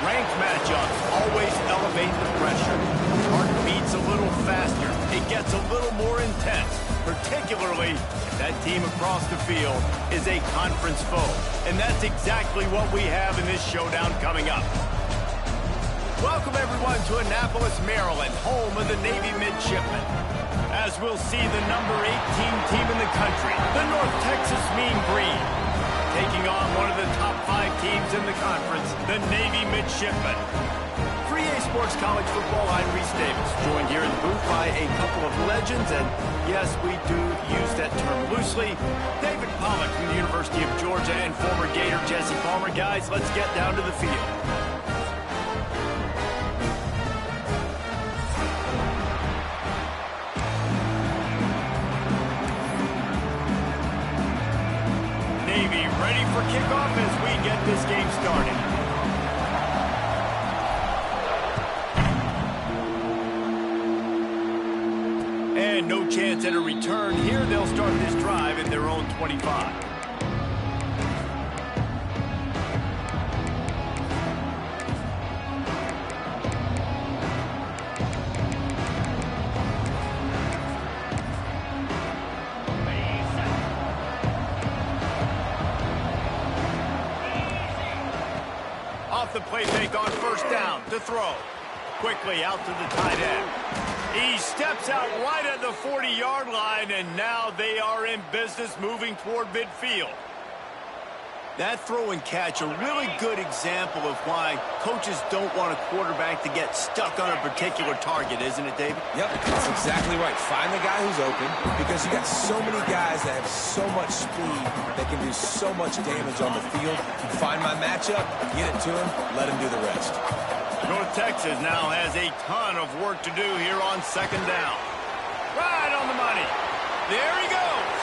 Ranked matchups always elevate the pressure. Heart beats a little faster. It gets a little more intense, particularly if that team across the field is a conference foe. And that's exactly what we have in this showdown coming up. Welcome, everyone, to Annapolis, Maryland, home of the Navy Midshipmen. As we'll see the number 18 team in the country, the North Texas Mean Green, taking on one of the top 5 teams in the conference, the Navy Midshipmen. For EA Sports College Football, I'm Reese Davis, joined here in the booth by a couple of legends, and yes, we do use that term loosely. David Pollack from the University of Georgia and former Gator Jesse Palmer. Guys, let's get down to the field. Navy ready for kickoff as we get this game started. And no chance at a return here. They'll start this drive in their own 25. Off the play fake on first down to throw. Quickly out to the tight end. He steps out right at the 40-yard line, and now they are in business moving toward midfield. That throw and catch, a really good example of why coaches don't want a quarterback to get stuck on a particular target, isn't it, David? Yep, that's exactly right. Find the guy who's open, because you got so many guys that have so much speed that can do so much damage on the field. Find my matchup, get it to him, let him do the rest. North Texas now has a ton of work to do here on second down. Right on the money. There he goes.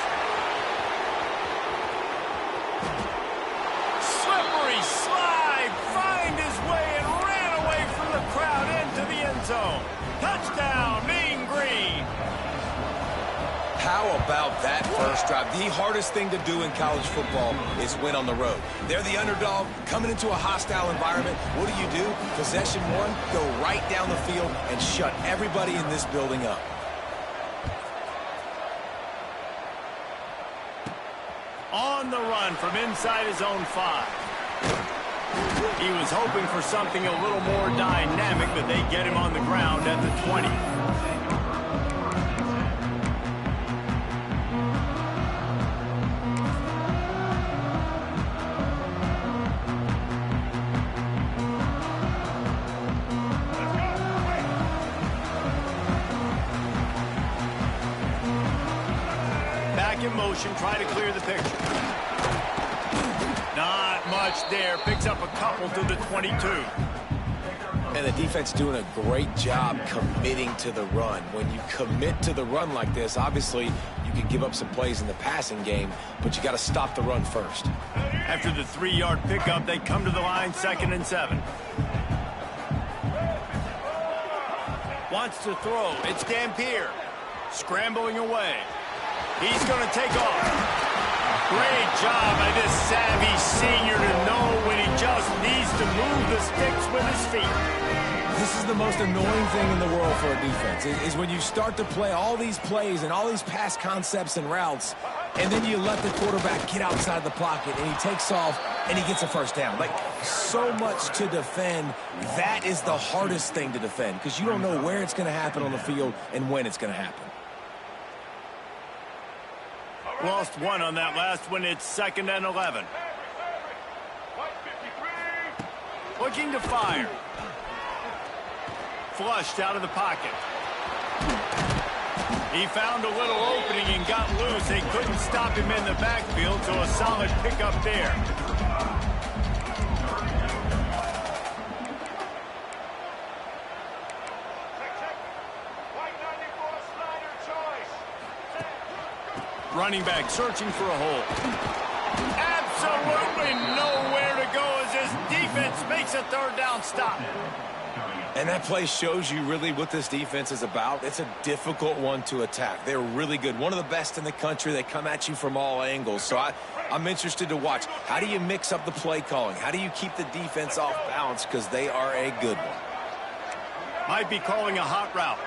Slippery slide, find his way and ran away from the crowd into the end zone. Touchdown, Mean Green. How about that first drive? The hardest thing to do in college football is win on the road. They're the underdog, coming into a hostile environment. What do? Possession one, go right down the field and shut everybody in this building up. On the run from inside his own 5. He was hoping for something a little more dynamic, but they get him on the ground at the 20. In motion, try to clear the picture. Not much there. Picks up a couple to the 22. And the defense doing a great job committing to the run. When you commit to the run like this, obviously you can give up some plays in the passing game, but you got to stop the run first. After the 3-yard pickup, they come to the line, 2nd and 7. Wants to throw. It's Dampier. Scrambling away. He's going to take off. Great job by this savvy senior to know when he just needs to move the sticks with his feet. This is the most annoying thing in the world for a defense, is when you start to play all these plays and all these pass concepts and routes, and then you let the quarterback get outside the pocket, and he takes off, and he gets a first down. Like, so much to defend. That is the hardest thing to defend, because you don't know where it's going to happen on the field and when it's going to happen. Lost one on that last one. It's 2nd and 11. Looking to fire. Flushed out of the pocket. He found a little opening and got loose. They couldn't stop him in the backfield, so a solid pickup there. Running back searching for a hole. Absolutely nowhere to go as this defense makes a 3rd down stop. And that play shows you really what this defense is about. It's a difficult one to attack. They're really good. One of the best in the country. They come at you from all angles. So I'm interested to watch. How do you mix up the play calling? How do you keep the defense off balance? Because they are a good one. Might be calling a hot route.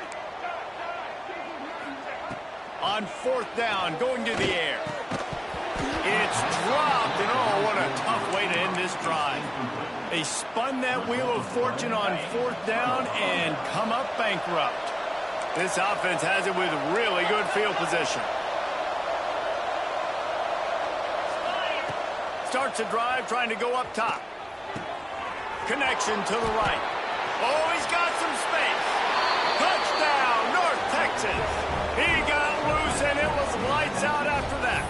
On fourth down, going to the air. It's dropped, and oh, what a tough way to end this drive. They spun that wheel of fortune on fourth down and come up bankrupt. This offense has it with really good field position. Starts a drive trying to go up top. Connection to the right. Oh, he's got some space. Touchdown, North Texas. He got loose, and it was lights out after that.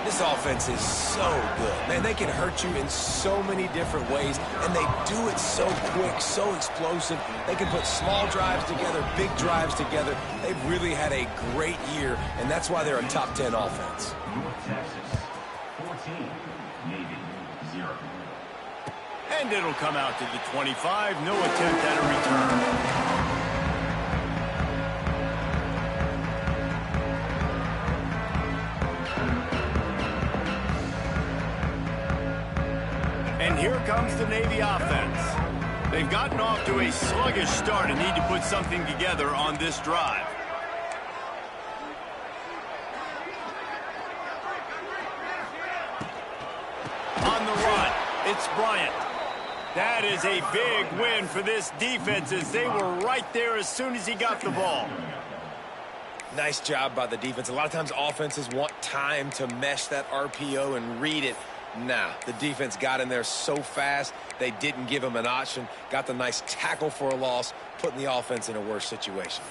This offense is so good. Man, they can hurt you in so many different ways, and they do it so quick, so explosive. They can put small drives together, big drives together. They've really had a great year, and that's why they're a top 10 offense. North Texas, 14, Navy, 0. And it'll come out to the 25. No attempt at a return. And here comes the Navy offense. They've gotten off to a sluggish start and need to put something together on this drive. On the run, it's Bryant. That is a big win for this defense as they were right there as soon as he got the ball. Nice job by the defense. A lot of times offenses want time to mesh that RPO and read it. Nah, the defense got in there so fast, they didn't give him an option. Got the nice tackle for a loss, putting the offense in a worse situation.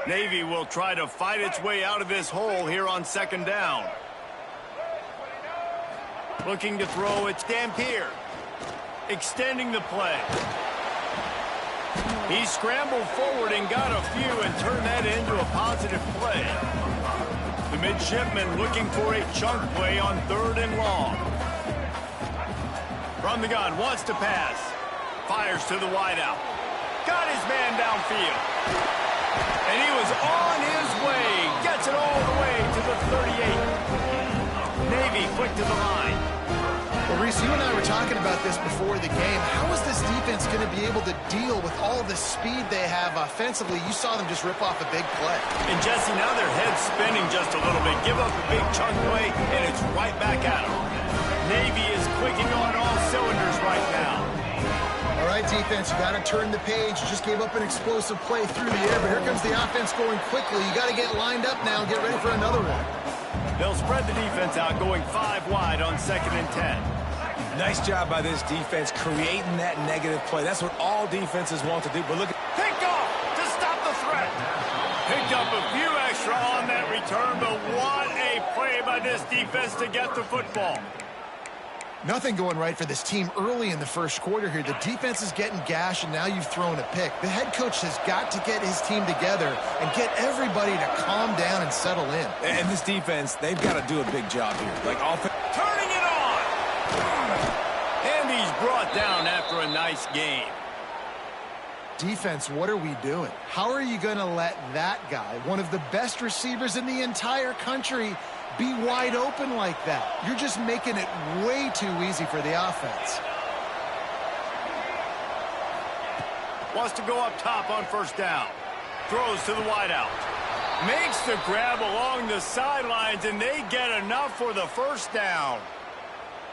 Navy will try to fight its way out of this hole here on second down. Looking to throw, it's Dampier. Extending the play. He scrambled forward and got a few and turned that into a positive play. The midshipman looking for a chunk play on third and long. From the gun, wants to pass. Fires to the wideout. Got his man downfield. And he was on his way. Gets it all the way to the 38. Navy quick to the line. Well, Reese, you and I were talking about this before the game. How is this defense going to be able to deal with all the speed they have offensively? You saw them just rip off a big play. And, Jesse, now their head's spinning just a little bit. Give up a big chunk play, and it's right back at them. Navy is clicking on all cylinders right now. All right, defense, you got to turn the page. You just gave up an explosive play through the air, but here comes the offense going quickly. You got to get lined up now and get ready for another one. They'll spread the defense out, going 5 wide on 2nd and 10. Nice job by this defense creating that negative play. That's what all defenses want to do. But look, Picked off to stop the threat. Picked up a few extra on that return, but what a play by this defense to get the football. Nothing going right for this team early in the first quarter here. The defense is getting gashed, and now you've thrown a pick. The head coach has got to get his team together and get everybody to calm down and settle in. and this defense, they've got to do a big job here. Like offense. Turning it on. And he's brought down after a nice game. Defense, what are we doing? How are you going to let that guy, one of the best receivers in the entire country, be wide open like that? You're just making it way too easy for the offense. Wants to go up top on first down. Throws to the wideout. Makes the grab along the sidelines, and they get enough for the first down.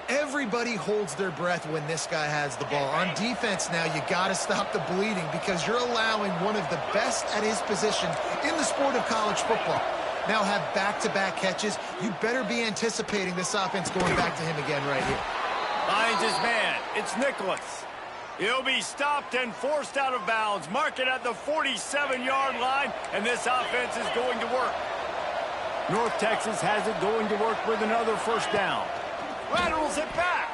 Everybody holds their breath when this guy has the ball. On defense now, you got to stop the bleeding because you're allowing one of the best at his position in the sport of college football. Now have back-to-back catches. You better be anticipating this offense going back to him again right here. Finds his man. It's Nicholas. He'll be stopped and forced out of bounds. Mark it at the 47-yard line, and this offense is going to work. North Texas has it going to work with another first down. Laterals it back.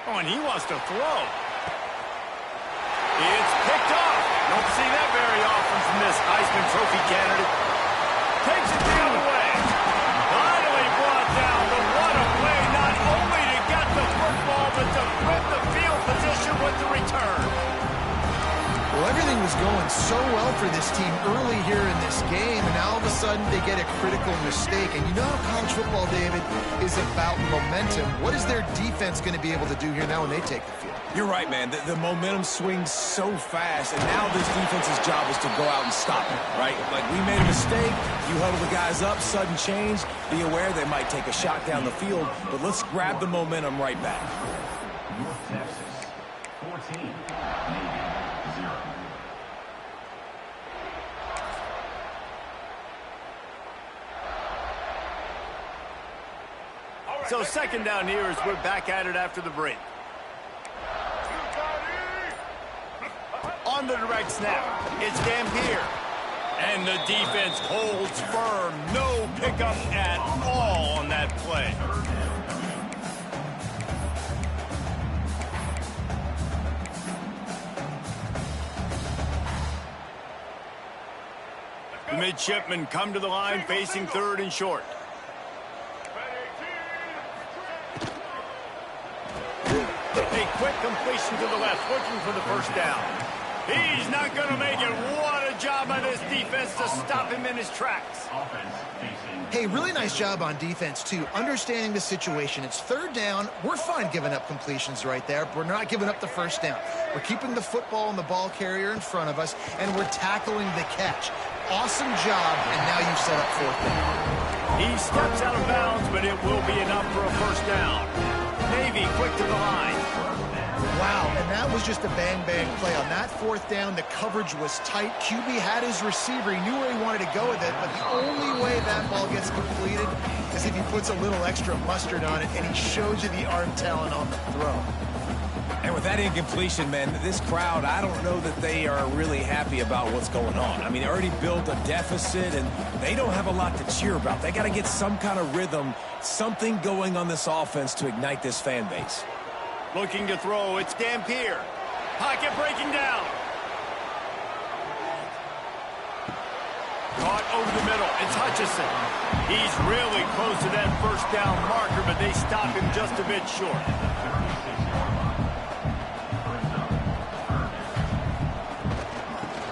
Oh, and he wants to throw. It's picked off. Don't see that very often from this Heisman Trophy candidate. Takes it the other way. Finally brought down, but what a play, not only to get the football, but to flip the field position with the return. Well, everything was going so well for this team early here in this game, and now all of a sudden they get a critical mistake. And you know how college football, David, is about momentum. What is their defense going to be able to do here now when they take the field? You're right, man. The momentum swings so fast, and now this defense's job is to go out and stop it, right? Like, we made a mistake. You huddle the guys up, sudden change. Be aware they might take a shot down the field, but let's grab the momentum right back. North Texas, 14, Navy, 0. So second down here as we're back at it after the break. On the direct snap, it's Dampier. And the defense holds firm. No pickup at all on that play. The midshipmen come to the line facing third and short. A quick completion to the left, looking for the first down. He's not going to make it. What a job by this defense to stop him in his tracks. Hey, really nice job on defense, too, understanding the situation. It's third down. We're fine giving up completions right there. We're not giving up the first down. We're keeping the football and the ball carrier in front of us, and we're tackling the catch. Awesome job, and now you've set up fourth down. He steps out of bounds, but it will be enough for a first down. Navy quick to the line. Wow, and that was just a bang-bang play. On that fourth down, the coverage was tight. QB had his receiver. He knew where he wanted to go with it, but the only way that ball gets completed is if he puts a little extra mustard on it, and he shows you the arm talent on the throw. And with that incompletion, man, this crowd, I don't know that they are really happy about what's going on. I mean, they already built a deficit, and they don't have a lot to cheer about. They got to get some kind of rhythm, something going on this offense to ignite this fan base. Looking to throw, it's Dampier. Pocket breaking down. Caught over the middle, it's Hutchinson. He's really close to that first down marker, but they stop him just a bit short.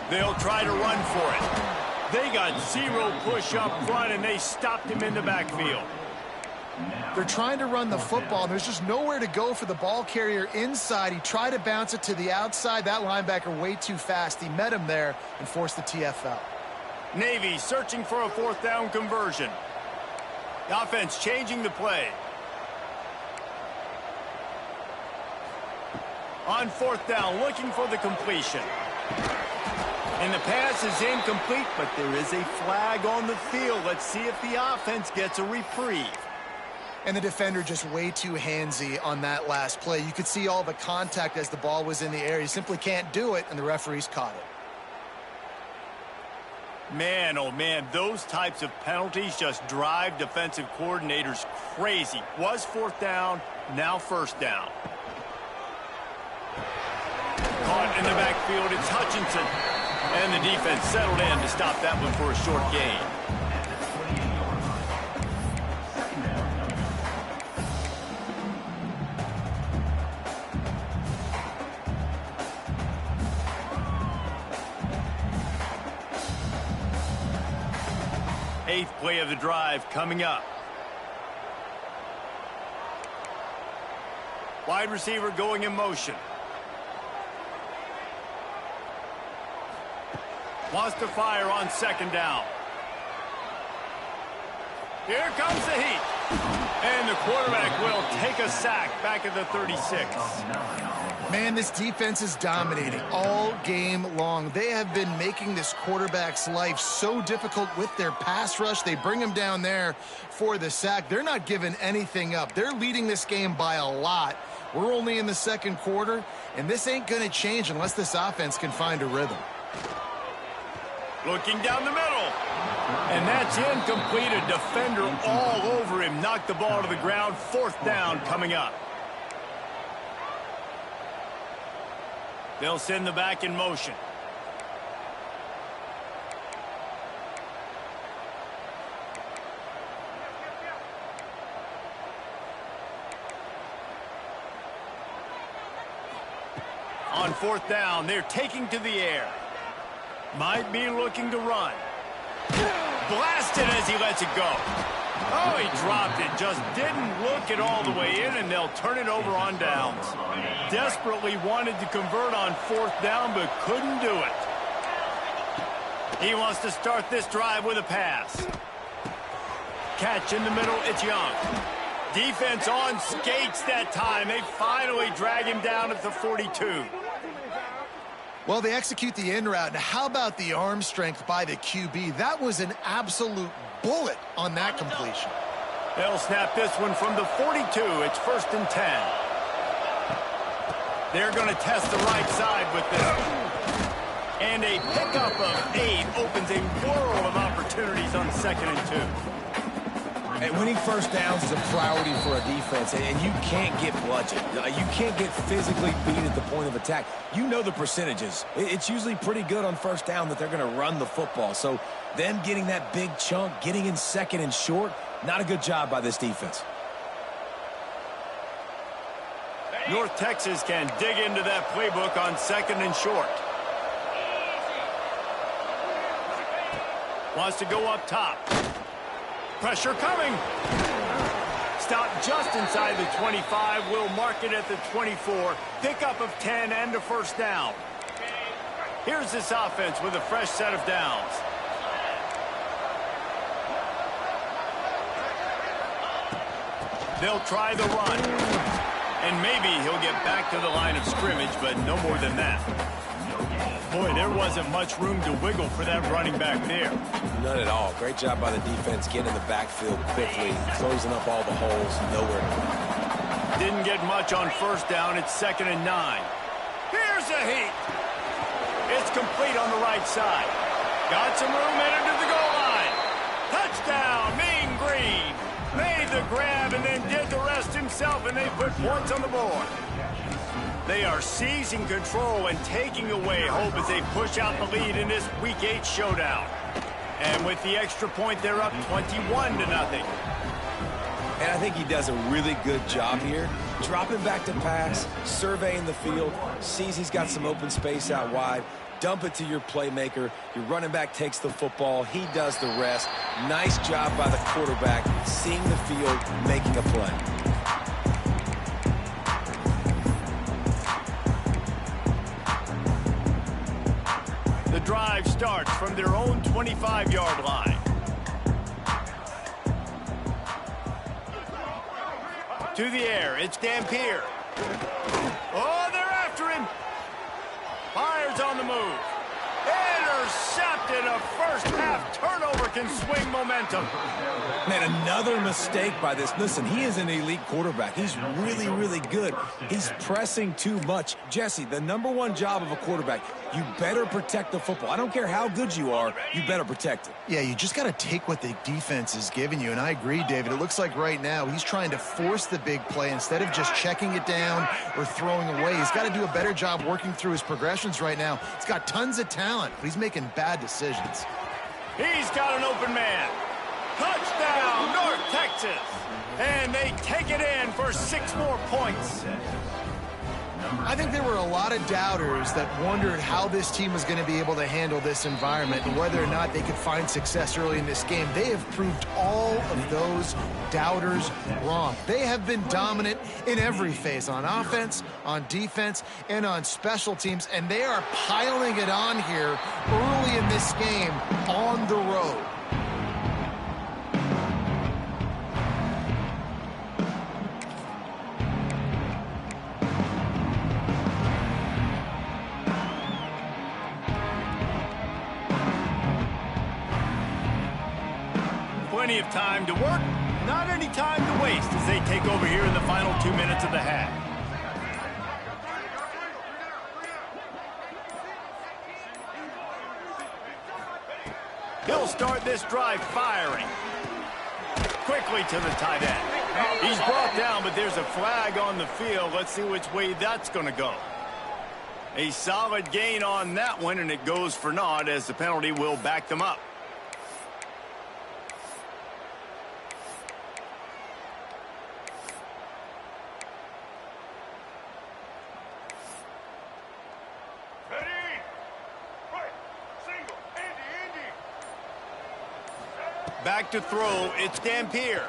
They'll try to run for it. They got zero push up front, and they stopped him in the backfield. They're trying to run the football. There's just nowhere to go for the ball carrier inside. He tried to bounce it to the outside. That linebacker way too fast. He met him there and forced the TFL. Navy searching for a fourth down conversion. The offense changing the play. On fourth down, looking for the completion. And the pass is incomplete, but there is a flag on the field. Let's see if the offense gets a reprieve. And the defender just way too handsy on that last play. You could see all the contact as the ball was in the air. You simply can't do it, and the referees caught it. Man, oh man, those types of penalties just drive defensive coordinators crazy. Was fourth down, now first down. Caught in the backfield, it's Hutchinson. And the defense settled in to stop that one for a short gain. Eighth play of the drive coming up. Wide receiver going in motion. Wants to fire on second down. Here comes the heat. And the quarterback will take a sack back at the 36. Man, this defense is dominating all game long. They have been making this quarterback's life so difficult with their pass rush. They bring him down there for the sack. They're not giving anything up. They're leading this game by a lot. We're only in the second quarter, and this ain't going to change unless this offense can find a rhythm. Looking down the middle. And that's incomplete. A defender all over him. Knocked the ball to the ground. Fourth down coming up. They'll send the back in motion. On fourth down, they're taking to the air. Might be looking to run. Blasted as he lets it go. Oh, he dropped it. Just didn't look it all the way in, and they'll turn it over on downs. Desperately wanted to convert on fourth down, but couldn't do it. He wants to start this drive with a pass. Catch in the middle, it's Young. Defense on skates that time. They finally drag him down at the 42. Well, they execute the in route. Now, how about the arm strength by the QB? That was an absolute bullet on that completion. They'll snap this one from the 42. It's 1st and 10. They're going to test the right side with this. And a pickup of 8 opens a world of opportunities on 2nd and 2. And winning first downs is a priority for a defense, and you can't get bludgeoned. You can't get physically beat at the point of attack. You know the percentages. It's usually pretty good on first down that they're going to run the football. So them getting that big chunk, getting in 2nd and short, not a good job by this defense. North Texas can dig into that playbook on 2nd and short. Wants to go up top. Pressure coming. Stop just inside the 25. We'll mark it at the 24. Pickup of 10 and a first down. Here's this offense with a fresh set of downs. They'll try the run. And maybe he'll get back to the line of scrimmage, but no more than that. Boy, there wasn't much room to wiggle for that running back there. None at all. Great job by the defense getting in the backfield quickly, closing up all the holes, nowhere to go. Didn't get much on first down. It's 2nd and 9. Here's a heat. It's complete on the right side. Got some room headed to the goal line. Touchdown, Mean Green. Made the grab and then did the rest himself, and they put points on the board. They are seizing control and taking away hope as they push out the lead in this Week 8 showdown. And with the extra point, they're up 21-0. And I think he does a really good job here. Dropping back to pass, surveying the field, sees he's got some open space out wide. Dump it to your playmaker. Your running back takes the football. He does the rest. Nice job by the quarterback, seeing the field, making a play. The drive starts from their own 25-yard line. To the air, it's Dampier. Oh, they're after him. Fires on the move. Intercepted. A first-half turnover can swing momentum. Man, another mistake by this. Listen, he is an elite quarterback. He's really, really good. He's pressing too much. Jesse, the #1 job of a quarterback, you better protect the football. I don't care how good you are, you better protect it. Yeah, you just got to take what the defense is giving you, and I agree, David. It looks like right now he's trying to force the big play instead of just checking it down or throwing away. He's got to do a better job working through his progressions right now. He's got tons of talent, but he's making bad decisions. He's got an open man. Touchdown, North Texas. And they take it in for 6 more points. I think there were a lot of doubters that wondered how this team was going to be able to handle this environment and whether or not they could find success early in this game. They have proved all of those doubters wrong. They have been dominant in every phase, on offense, on defense, and on special teams, and they are piling it on here early in this game on the road. Plenty of time to work, not any time to waste as they take over here in the final 2 minutes of the half. He'll start this drive firing. Quickly to the tight end. He's brought down, but there's a flag on the field. Let's see which way that's going to go. A solid gain on that one, and it goes for naught as the penalty will back them up. Back to throw, it's Dampier.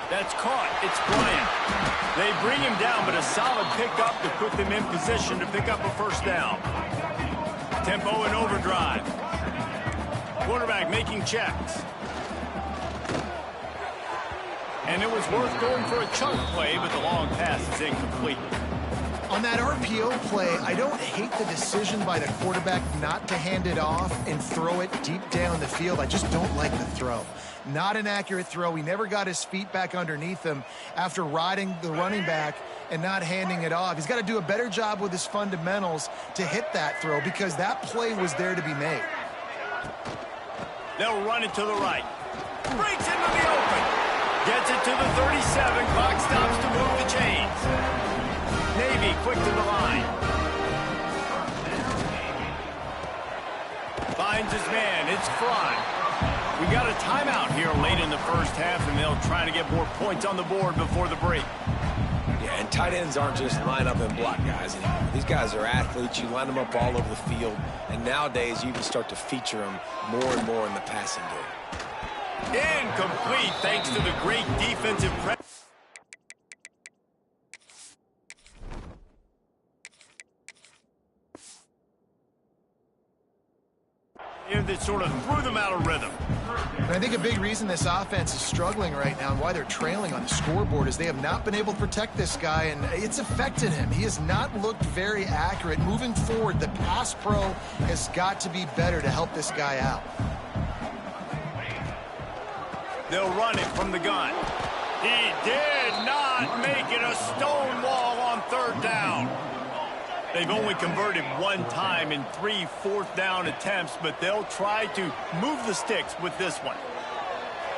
That's caught, it's Bryant. They bring him down, but a solid pickup to put them in position to pick up a first down. Tempo and overdrive. Quarterback making checks. And it was worth going for a chunk play, but the long pass is incomplete. On that RPO play, I don't hate the decision by the quarterback not to hand it off and throw it deep down the field. I just don't like the throw. Not an accurate throw. He never got his feet back underneath him after riding the running back and not handing it off. He's got to do a better job with his fundamentals to hit that throw because that play was there to be made. They'll run it to the right. Breaks into the open. Gets it to the 37. Clock stops to move the chains. Navy quick to the line. Finds his man. It's Fry. We got a timeout here late in the first half, and they'll try to get more points on the board before the break. Yeah, and tight ends aren't just line up and block guys anymore. These guys are athletes. You line them up all over the field, and nowadays you can start to feature them more and more in the passing game. Incomplete thanks to the great defensive pressure. That sort of threw them out of rhythm. And I think a big reason this offense is struggling right now and why they're trailing on the scoreboard is they have not been able to protect this guy, and it's affected him. He has not looked very accurate. Moving forward, the pass pro has got to be better to help this guy out. They'll run it from the gun. He did not make it a stone wall on third down. They've only converted one time in 3 fourth-down attempts, but they'll try to move the sticks with this one.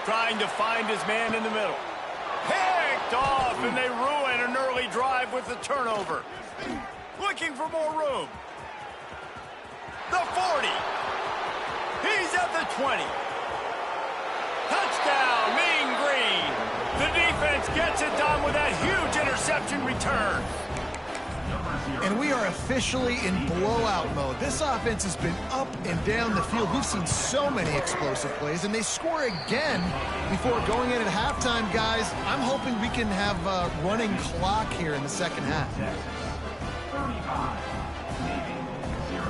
Trying to find his man in the middle. Picked off, and they ruin an early drive with the turnover. Looking for more room. The 40. He's at the 20. Touchdown, Mean Green. The defense gets it done with that huge interception return. And we are officially in blowout mode. This offense has been up and down the field. We've seen so many explosive plays, and they score again before going in at halftime, guys. I'm hoping we can have a running clock here in the second half. 35, Navy, 0.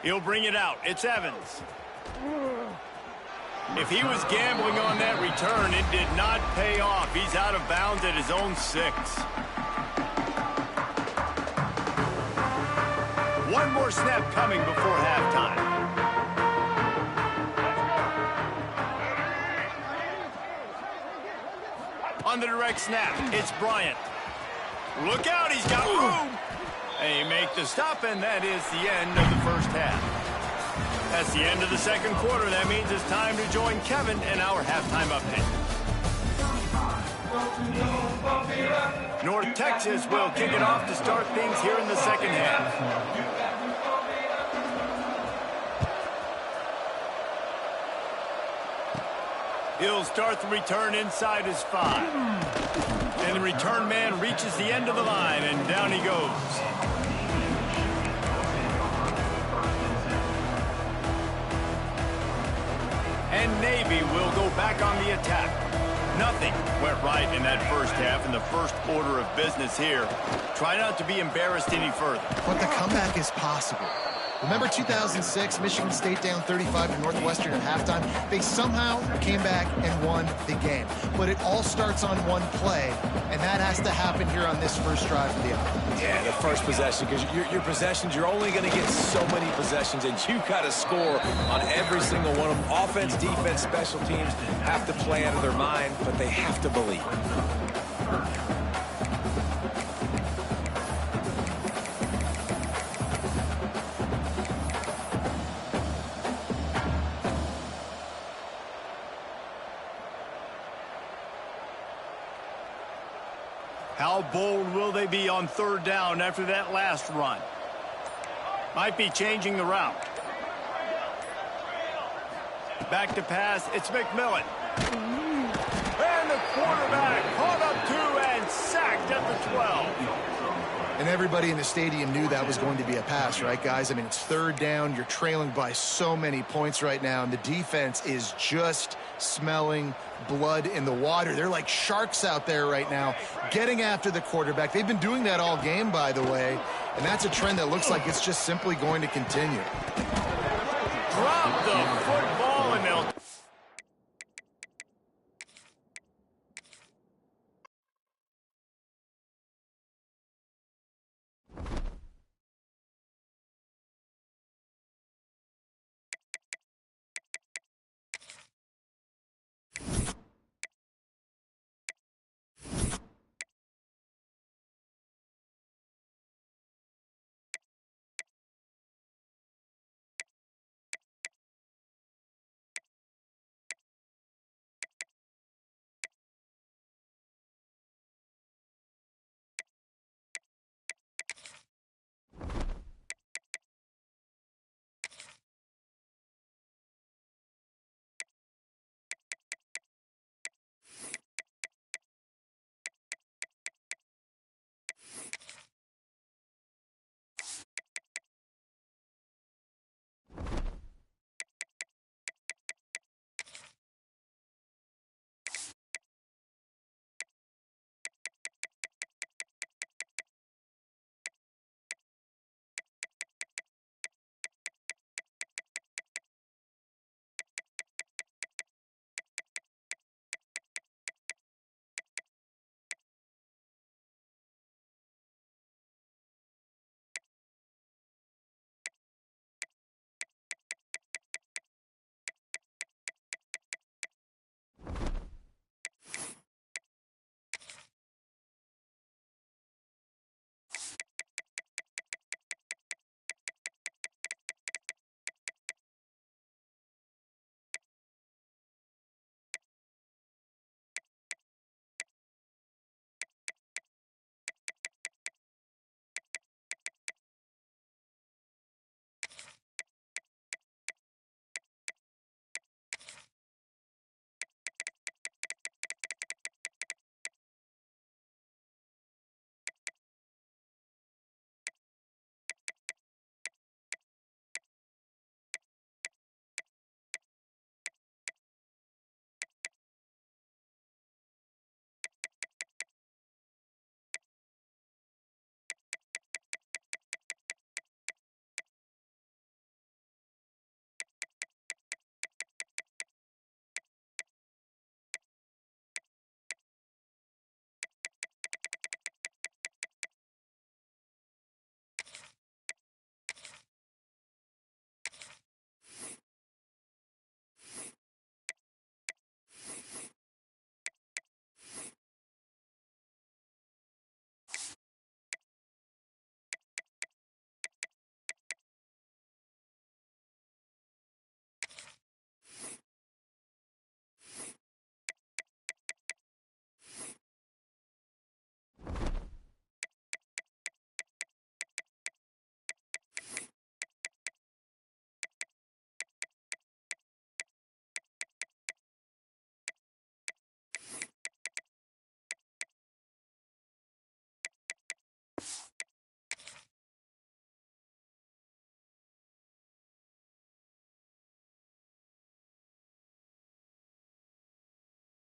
He'll bring it out. It's Evans. If he was gambling on that return, it did not pay off. He's out of bounds at his own 6. One more snap coming before halftime. On the direct snap, it's Bryant. Look out, he's got room. They make the stop, and that is the end of the first half. That's the end of the second quarter. That means it's time to join Kevin in our halftime update. North Texas will kick it off to start things here in the second half. He'll start the return inside his 5. And the return man reaches the end of the line, and down he goes. And Navy will go back on the attack. Nothing went right in that first half, in the first order of business here. Try not to be embarrassed any further. But the comeback is possible. Remember 2006, Michigan State down 35 to Northwestern at halftime? They somehow came back and won the game. But it all starts on one play, and that has to happen here on this first drive of the offense. Yeah, the first possession, because your possessions, you're only going to get so many possessions, and you got to score on every single one of them. Offense, defense, special teams have to play out of their mind, but they have to believe. How bold will they be on third down after that last run? Might be changing the route. Back to pass, it's McMillan. And the quarterback caught up 2 and 12. And everybody in the stadium knew that was going to be a pass, right, guys? I mean, it's third down. You're trailing by so many points right now, and the defense is just smelling blood in the water. They're like sharks out there right now, getting after the quarterback. They've been doing that all game, by the way, and that's a trend that looks like it's just simply going to continue.